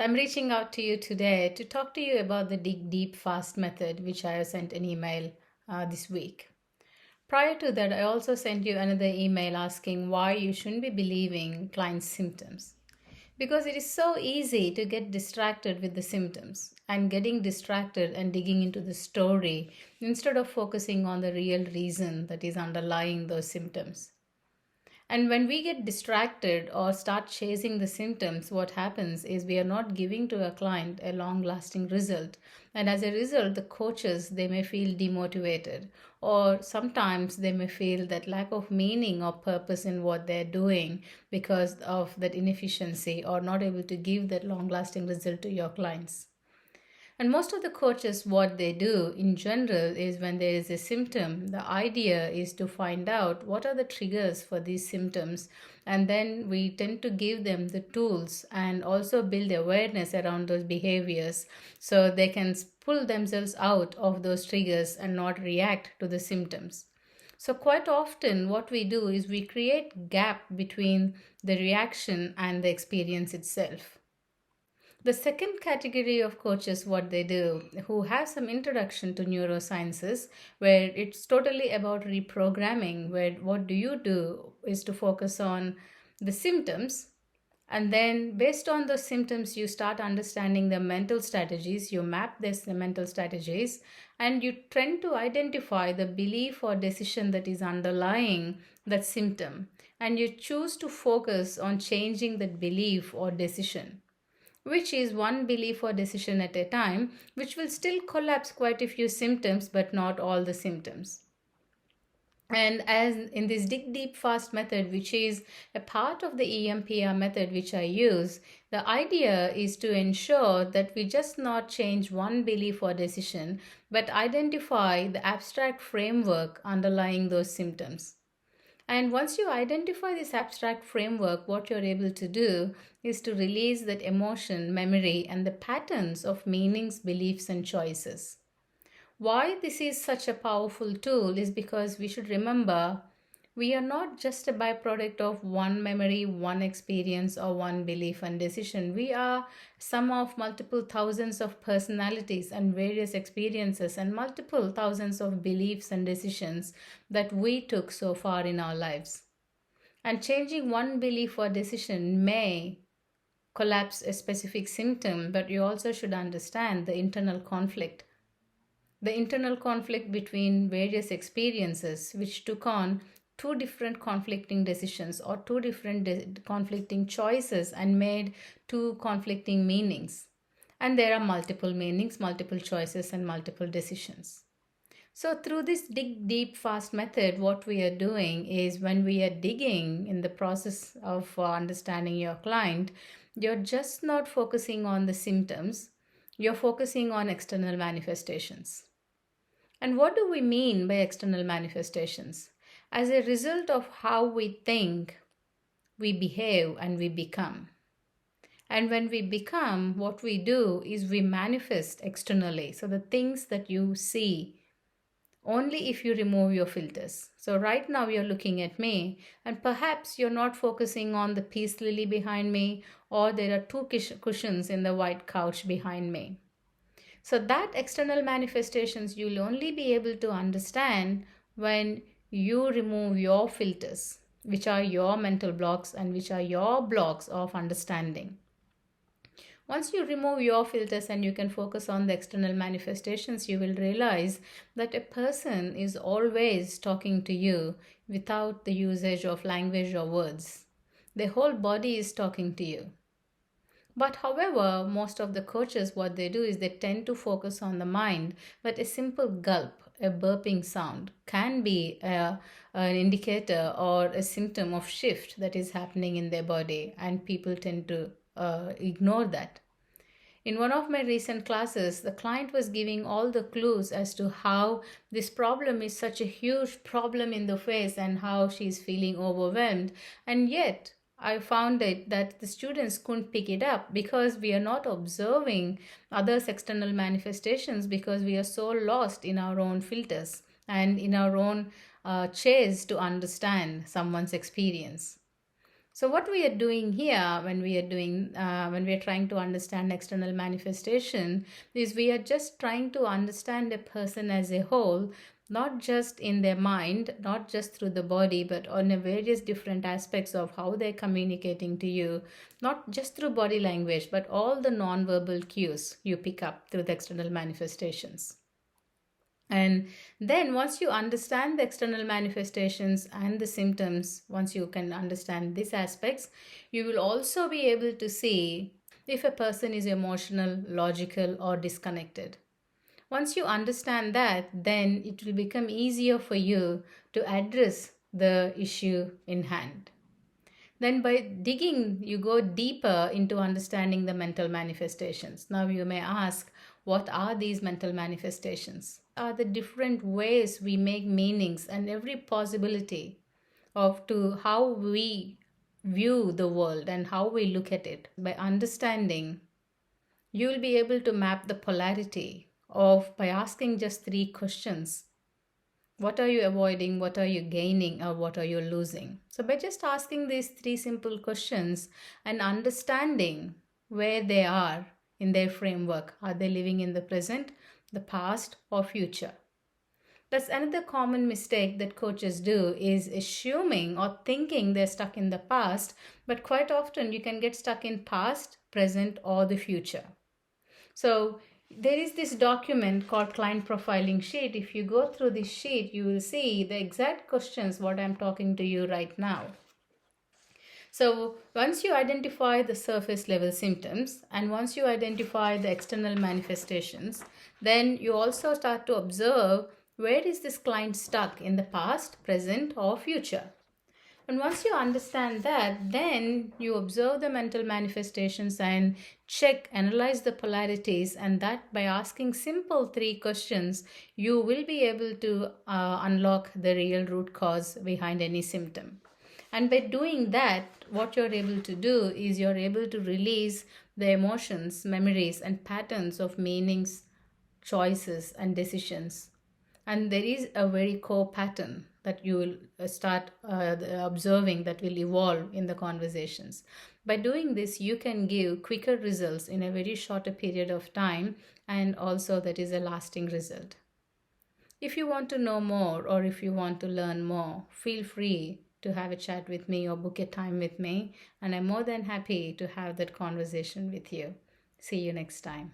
So I'm reaching out to you today to talk to you about the Dig Deep Fast method, which I have sent an email this week. Prior to that, I also sent you another email asking why you shouldn't be believing clients' symptoms. Because it is so easy to get distracted with the symptoms and getting distracted and digging into the story instead of focusing on the real reason that is underlying those symptoms. And when we get distracted or start chasing the symptoms, what happens is we are not giving to a client a long lasting result. And as a result, the coaches, they may feel demotivated, or sometimes they may feel that lack of meaning or purpose in what they're doing because of that inefficiency or not able to give that long lasting result to your clients. And most of the coaches, what they do in general is when there is a symptom, the idea is to find out what are the triggers for these symptoms. And then we tend to give them the tools and also build awareness around those behaviors so they can pull themselves out of those triggers and not react to the symptoms. So quite often what we do is we create gap between the reaction and the experience itself. The second category of coaches, what they do, who have some introduction to neurosciences, where it's totally about reprogramming, where what do you do is to focus on the symptoms. And then based on the symptoms, you start understanding the mental strategies, you map the mental strategies, and you tend to identify the belief or decision that is underlying that symptom. And you choose to focus on changing that belief or decision, which is one belief or decision at a time, which will still collapse quite a few symptoms, but not all the symptoms. And as in this Dig Deep Fast method, which is a part of the EMPR method which I use, the idea is to ensure that we just not change one belief or decision, but identify the abstract framework underlying those symptoms. And once you identify this abstract framework, what you're able to do is to release that emotion, memory, and the patterns of meanings, beliefs, and choices. Why this is such a powerful tool is because we should remember we are not just a byproduct of one memory, one experience, or one belief and decision. We are sum of multiple thousands of personalities and various experiences and multiple thousands of beliefs and decisions that we took so far in our lives. And changing one belief or decision may collapse a specific symptom, but you also should understand the internal conflict. The internal conflict between various experiences which took on two different conflicting decisions or two different conflicting choices and made two conflicting meanings. And there are multiple meanings, multiple choices, and multiple decisions. So through this Dig Deep Fast method, what we are doing is when we are digging in the process of understanding your client, you're just not focusing on the symptoms, you're focusing on external manifestations. And what do we mean by external manifestations? As a result of how we think, we behave, and we become. And when we become, what we do is we manifest externally. So the things that you see, only if you remove your filters. So right now you're looking at me and perhaps you're not focusing on the peace lily behind me, or there are two cushions in the white couch behind me. So that external manifestations you'll only be able to understand when you remove your filters, which are your mental blocks and which are your blocks of understanding. Once you remove your filters and you can focus on the external manifestations, you will realize that a person is always talking to you without the usage of language or words. The whole body is talking to you. But however, most of the coaches, what they do is they tend to focus on the mind, but a simple gulp, a burping sound can be an indicator or a symptom of shift that is happening in their body, and people tend to ignore that. In one of my recent classes, the client was giving all the clues as to how this problem is such a huge problem in the face and how she's feeling overwhelmed, and yet I found that the students couldn't pick it up because we are not observing others' external manifestations because we are so lost in our own filters and in our own chase to understand someone's experience. So what we are doing here when we are trying to understand external manifestation is we are just trying to understand a person as a whole, not just in their mind, not just through the body, but on a various different aspects of how they're communicating to you, not just through body language, but all the non-verbal cues you pick up through the external manifestations. And then once you understand the external manifestations and the symptoms, once you can understand these aspects, you will also be able to see if a person is emotional, logical, or disconnected. Once you understand that, then it will become easier for you to address the issue in hand. Then by digging, you go deeper into understanding the mental manifestations. Now you may ask, what are these mental manifestations? Are the different ways we make meanings and every possibility of to how we view the world and how we look at it. By understanding, you will be able to map the polarity of by asking just 3 questions. What are you avoiding? What are you gaining? Or what are you losing? So, by just asking these 3 simple questions and understanding where they are in their framework, are they living in the present, the past, or future? That's another common mistake that coaches do is assuming or thinking they're stuck in the past, but quite often you can get stuck in past, present, or the future. So there is this document called client profiling sheet. If you go through this sheet, you will see the exact questions what I'm talking to you right now. So once you identify the surface level symptoms and once you identify the external manifestations, then you also start to observe where is this client stuck in the past, present, or future. And once you understand that, then you observe the mental manifestations and check, analyze the polarities, and that by asking simple 3 questions, you will be able to unlock the real root cause behind any symptom. And by doing that, what you're able to do is you're able to release the emotions, memories, and patterns of meanings, choices, and decisions. And there is a very core pattern that you will start observing that will evolve in the conversations. By doing this, you can give quicker results in a very shorter period of time, and also that is a lasting result. If you want to know more or if you want to learn more, feel free to have a chat with me or book a time with me, and I'm more than happy to have that conversation with you. See you next time.